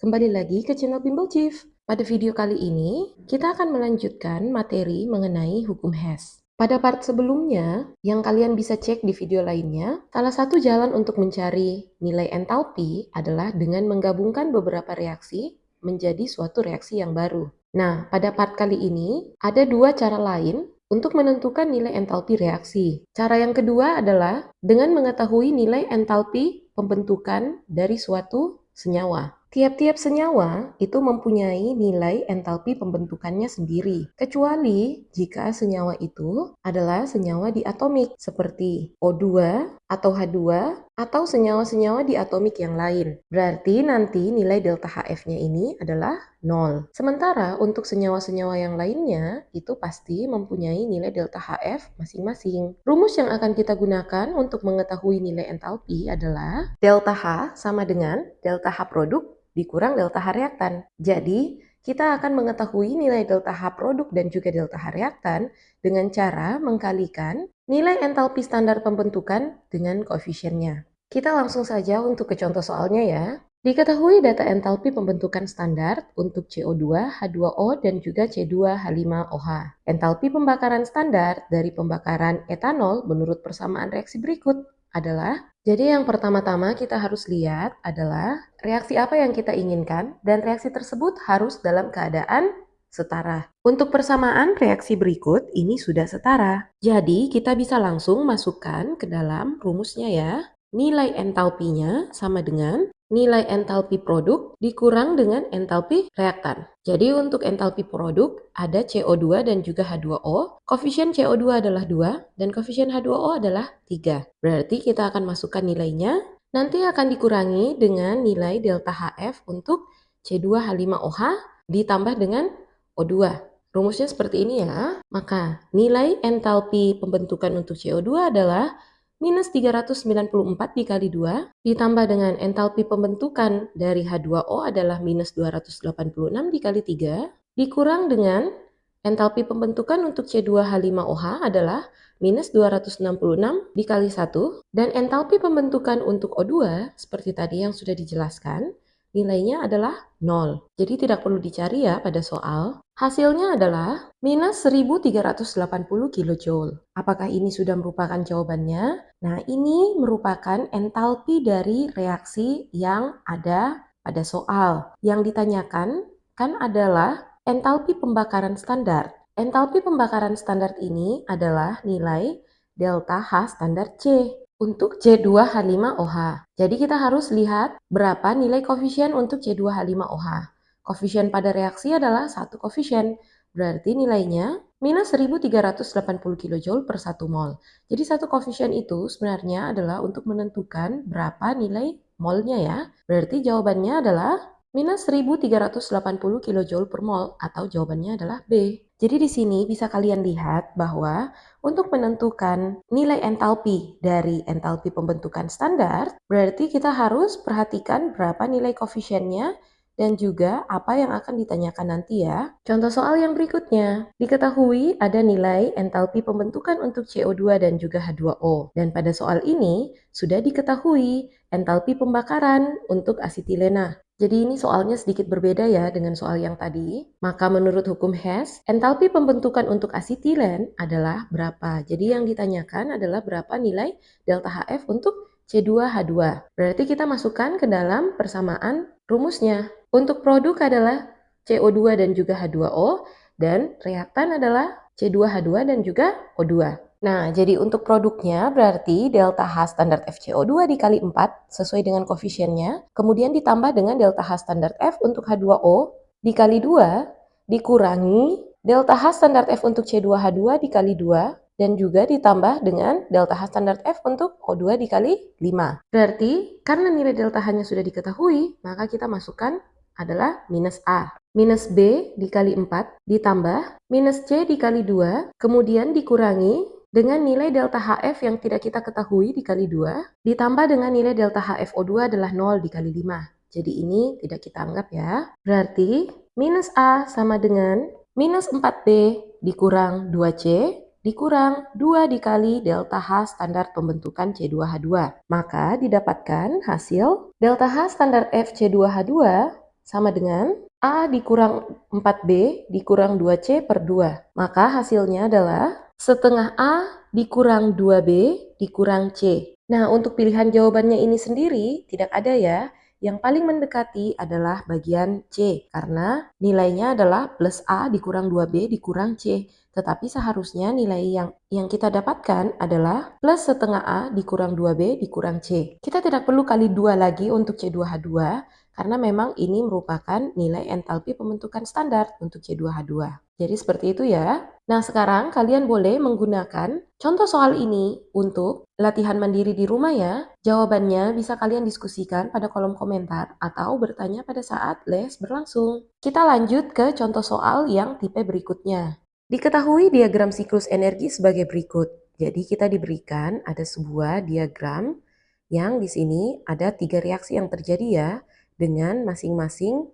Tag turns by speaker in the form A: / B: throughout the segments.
A: Kembali lagi ke channel Bimbel Chief. Pada video kali ini, kita akan melanjutkan materi mengenai hukum Hess. Pada part sebelumnya, yang kalian bisa cek di video lainnya, salah satu jalan untuk mencari nilai entalpi adalah dengan menggabungkan beberapa reaksi menjadi suatu reaksi yang baru. Nah, pada part kali ini, ada dua cara lain untuk menentukan nilai entalpi reaksi. Cara yang kedua adalah dengan mengetahui nilai entalpi pembentukan dari suatu senyawa. Tiap-tiap senyawa itu mempunyai nilai entalpi pembentukannya sendiri, kecuali jika senyawa itu adalah senyawa diatomik seperti O2 atau H2 atau senyawa-senyawa diatomik yang lain. Berarti nanti nilai delta HF-nya ini adalah 0. Sementara untuk senyawa-senyawa yang lainnya itu pasti mempunyai nilai delta HF masing-masing. Rumus yang akan kita gunakan untuk mengetahui nilai entalpi adalah delta H sama dengan delta H produk dikurang delta H reaktan. Jadi, kita akan mengetahui nilai delta H produk dan juga delta H reaktan dengan cara mengkalikan nilai entalpi standar pembentukan dengan koefisiennya. Kita langsung saja untuk ke contoh soalnya ya. Diketahui data entalpi pembentukan standar untuk CO2, H2O, dan juga C2H5OH. Entalpi pembakaran standar dari pembakaran etanol menurut persamaan reaksi berikut adalah, jadi yang pertama-tama kita harus lihat adalah reaksi apa yang kita inginkan dan reaksi tersebut harus dalam keadaan setara. Untuk persamaan reaksi berikut ini sudah setara. Jadi kita bisa langsung masukkan ke dalam rumusnya ya. Nilai entalpinya sama dengan nilai entalpi produk dikurang dengan entalpi reaktan. Jadi untuk entalpi produk ada CO2 dan juga H2O. Koefisien CO2 adalah 2 dan koefisien H2O adalah 3. Berarti kita akan masukkan nilainya. Nanti akan dikurangi dengan nilai delta HF untuk C2H5OH ditambah dengan O2. Rumusnya seperti ini ya. Maka nilai entalpi pembentukan untuk CO2 adalah minus 394 dikali 2 ditambah dengan entalpi pembentukan dari H2O adalah minus 286 dikali 3 dikurang dengan entalpi pembentukan untuk C2H5OH adalah minus 266 dikali 1 dan entalpi pembentukan untuk O2 seperti tadi yang sudah dijelaskan nilainya adalah 0. Jadi tidak perlu dicari ya pada soal. Hasilnya adalah minus 1380 kJ. Apakah ini sudah merupakan jawabannya? Nah, ini merupakan entalpi dari reaksi yang ada pada soal. Yang ditanyakan kan adalah entalpi pembakaran standar. Entalpi pembakaran standar ini adalah nilai delta H standar C untuk C2H5OH. Jadi kita harus lihat berapa nilai koefisien untuk C2H5OH. Koefisien pada reaksi adalah satu koefisien. Berarti nilainya minus 1380 kJ per 1 mol. Jadi satu koefisien itu sebenarnya adalah untuk menentukan berapa nilai molnya ya. Berarti jawabannya adalah minus 1380 kJ per mol atau jawabannya adalah B. Jadi di sini bisa kalian lihat bahwa untuk menentukan nilai entalpi dari entalpi pembentukan standar, berarti kita harus perhatikan berapa nilai koefisiennya dan juga apa yang akan ditanyakan nanti ya. Contoh soal yang berikutnya, diketahui ada nilai entalpi pembentukan untuk CO2 dan juga H2O. Dan pada soal ini sudah diketahui entalpi pembakaran untuk asetilena. Jadi ini soalnya sedikit berbeda ya dengan soal yang tadi. Maka menurut hukum Hess, entalpi pembentukan untuk asetilen adalah berapa? Jadi yang ditanyakan adalah berapa nilai delta HF untuk C2H2. Berarti kita masukkan ke dalam persamaan rumusnya. Untuk produk adalah CO2 dan juga H2O dan reaktan adalah C2H2 dan juga O2. Nah, jadi untuk produknya berarti delta H standar FCO2 dikali 4 sesuai dengan koefisiennya, kemudian ditambah dengan delta H standar F untuk H2O dikali 2 dikurangi delta H standar F untuk C2H2 dikali 2 dan juga ditambah dengan delta H standar F untuk O2 dikali 5. Berarti karena nilai delta H-nya sudah diketahui, maka kita masukkan adalah minus A. Minus B dikali 4 ditambah minus C dikali 2, kemudian dikurangi dengan nilai delta HF yang tidak kita ketahui dikali 2, ditambah dengan nilai delta HFO2 adalah 0 dikali 5. Jadi ini tidak kita anggap ya. Berarti minus A sama dengan minus 4B dikurang 2C dikurang 2 dikali delta H standar pembentukan C2H2. Maka didapatkan hasil delta H standar F C2H2 sama dengan A dikurang 4B dikurang 2C per 2. Maka hasilnya adalah setengah A dikurang 2B dikurang C. Nah, untuk pilihan jawabannya ini sendiri tidak ada ya. Yang paling mendekati adalah bagian C, karena nilainya adalah plus A dikurang 2B dikurang C. Tetapi seharusnya nilai yang kita dapatkan adalah plus setengah A dikurang 2B dikurang C. Kita tidak perlu kali 2 lagi untuk C2H2, karena memang ini merupakan nilai entalpi pembentukan standar untuk C2H2. Jadi seperti itu ya. Nah, sekarang kalian boleh menggunakan contoh soal ini untuk latihan mandiri di rumah ya. Jawabannya bisa kalian diskusikan pada kolom komentar atau bertanya pada saat les berlangsung. Kita lanjut ke contoh soal yang tipe berikutnya. Diketahui diagram siklus energi sebagai berikut. Jadi kita diberikan ada sebuah diagram yang di sini ada 3 reaksi yang terjadi ya dengan masing-masing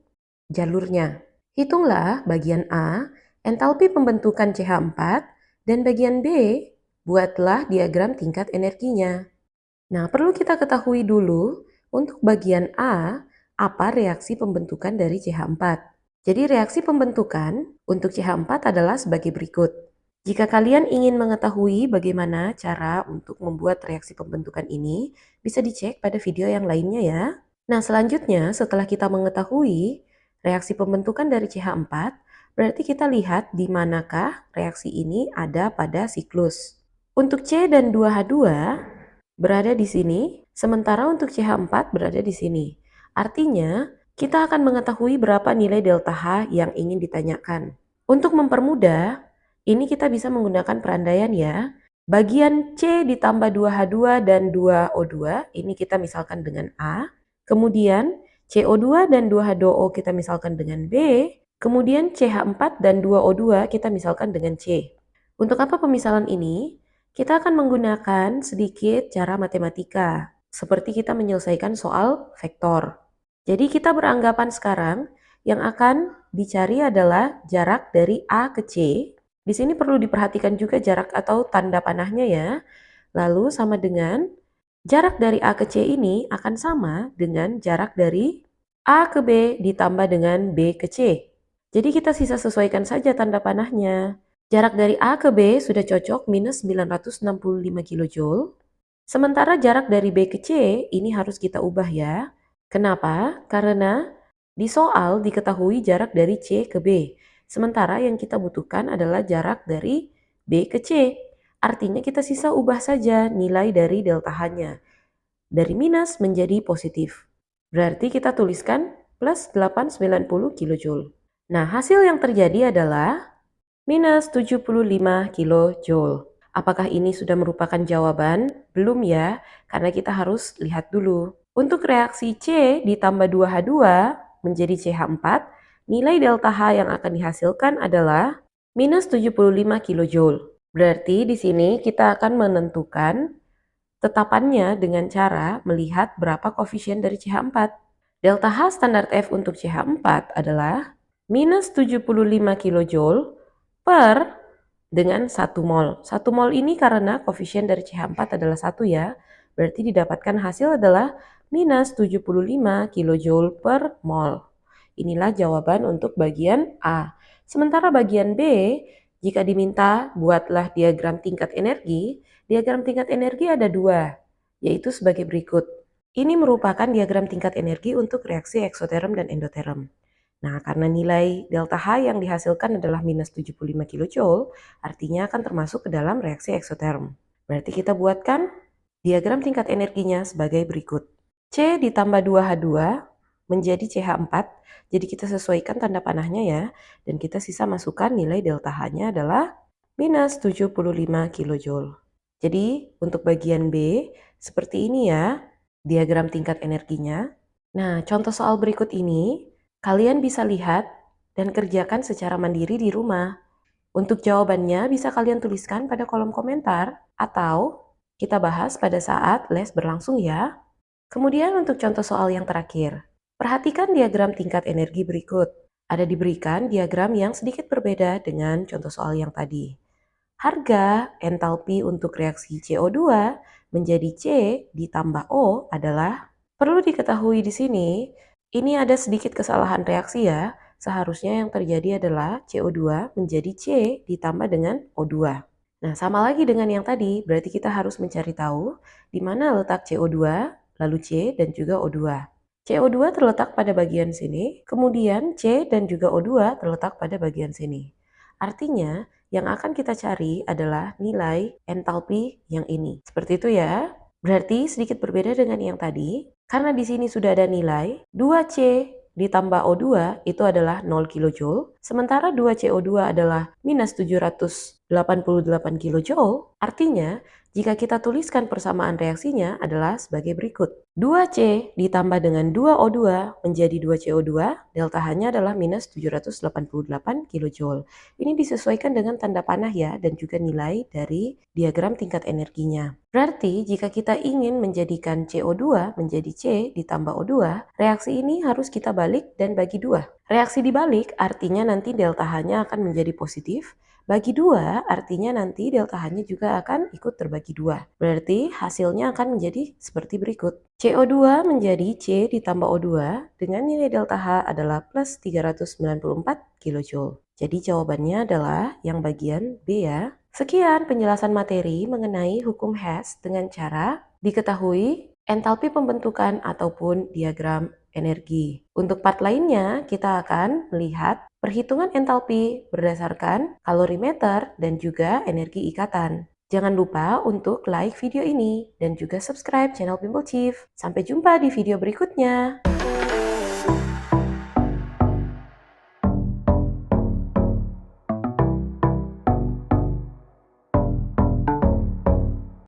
A: jalurnya. Hitunglah bagian A, entalpi pembentukan CH4, dan bagian B, buatlah diagram tingkat energinya. Nah, perlu kita ketahui dulu untuk bagian A, apa reaksi pembentukan dari CH4. Jadi reaksi pembentukan untuk CH4 adalah sebagai berikut. Jika kalian ingin mengetahui bagaimana cara untuk membuat reaksi pembentukan ini, bisa dicek pada video yang lainnya ya. Nah, selanjutnya setelah kita mengetahui reaksi pembentukan dari CH4, berarti kita lihat di manakah reaksi ini ada pada siklus. Untuk C dan 2H2 berada di sini, sementara untuk CH4 berada di sini. Artinya, kita akan mengetahui berapa nilai delta H yang ingin ditanyakan. Untuk mempermudah, ini kita bisa menggunakan perandaian ya. Bagian C ditambah 2H2 dan 2O2, ini kita misalkan dengan A. Kemudian CO2 dan 2H2O kita misalkan dengan B. Kemudian CH4 dan 2O2 kita misalkan dengan C. Untuk apa pemisalan ini? Kita akan menggunakan sedikit cara matematika, seperti kita menyelesaikan soal vektor. Jadi kita beranggapan sekarang yang akan dicari adalah jarak dari A ke C. Di sini perlu diperhatikan juga jarak atau tanda panahnya ya. Lalu sama dengan jarak dari A ke C ini akan sama dengan jarak dari A ke B ditambah dengan B ke C. Jadi kita sisa sesuaikan saja tanda panahnya. Jarak dari A ke B sudah cocok minus 965 kJ. Sementara jarak dari B ke C ini harus kita ubah ya. Kenapa? Karena di soal diketahui jarak dari C ke B. Sementara yang kita butuhkan adalah jarak dari B ke C. Artinya kita sisa ubah saja nilai dari delta H-nya. Dari minus menjadi positif. Berarti kita tuliskan plus 890 kJ. Nah, hasil yang terjadi adalah minus 75 kJ. Apakah ini sudah merupakan jawaban? Belum ya, karena kita harus lihat dulu. Untuk reaksi C ditambah 2H2 menjadi CH4, nilai delta H yang akan dihasilkan adalah minus 75 kJ. Berarti di sini kita akan menentukan tetapannya dengan cara melihat berapa koefisien dari CH4. Delta H standar F untuk CH4 adalah minus 75 kJ per dengan 1 mol. 1 mol ini karena koefisien dari CH4 adalah 1 ya. Berarti didapatkan hasil adalah minus 75 kJ per mol. Inilah jawaban untuk bagian A. Sementara bagian B, jika diminta buatlah diagram tingkat energi ada 2, yaitu sebagai berikut. Ini merupakan diagram tingkat energi untuk reaksi eksoterm dan endoterm. Nah, karena nilai delta H yang dihasilkan adalah minus 75 kJ, artinya akan termasuk ke dalam reaksi eksoterm. Berarti kita buatkan diagram tingkat energinya sebagai berikut. C ditambah 2H2 menjadi CH4, jadi kita sesuaikan tanda panahnya ya, dan kita sisa masukkan nilai delta H-nya adalah minus 75 kJ. Jadi untuk bagian B, seperti ini ya, diagram tingkat energinya. Nah, contoh soal berikut ini, kalian bisa lihat dan kerjakan secara mandiri di rumah. Untuk jawabannya bisa kalian tuliskan pada kolom komentar atau kita bahas pada saat les berlangsung ya. Kemudian untuk contoh soal yang terakhir, perhatikan diagram tingkat energi berikut. Ada diberikan diagram yang sedikit berbeda dengan contoh soal yang tadi. Harga entalpi untuk reaksi CO2 menjadi C ditambah O adalah, perlu diketahui di sini, Ini ada sedikit kesalahan reaksi ya. Seharusnya yang terjadi adalah CO2 menjadi C ditambah dengan O2. Nah, sama lagi dengan yang tadi, berarti kita harus mencari tahu di mana letak CO2, lalu C, dan juga O2. CO2 terletak pada bagian sini, kemudian C dan juga O2 terletak pada bagian sini. Artinya, yang akan kita cari adalah nilai entalpi yang ini. Seperti itu ya. Berarti sedikit berbeda dengan yang tadi, karena di sini sudah ada nilai 2C ditambah O2 itu adalah 0 kJ, sementara 2CO2 adalah minus 788 kJ, artinya jika kita tuliskan persamaan reaksinya adalah sebagai berikut. 2C ditambah dengan 2O2 menjadi 2CO2, delta H-nya adalah minus 788 kJ. Ini disesuaikan dengan tanda panah ya, dan juga nilai dari diagram tingkat energinya. Berarti jika kita ingin menjadikan CO2 menjadi C ditambah O2, reaksi ini harus kita balik dan bagi dua. Reaksi dibalik artinya nanti delta H-nya akan menjadi positif, bagi dua artinya nanti delta H-nya juga akan ikut terbagi dua. Berarti hasilnya akan menjadi seperti berikut. CO2 menjadi C ditambah O2 dengan nilai delta H adalah plus 394 kJ. Jadi jawabannya adalah yang bagian B ya. Sekian penjelasan materi mengenai hukum Hess dengan cara diketahui entalpi pembentukan ataupun diagram energi. Untuk part lainnya, kita akan melihat perhitungan entalpi berdasarkan kalorimeter dan juga energi ikatan. Jangan lupa untuk like video ini dan juga subscribe channel Pimple Chief. Sampai jumpa di video berikutnya.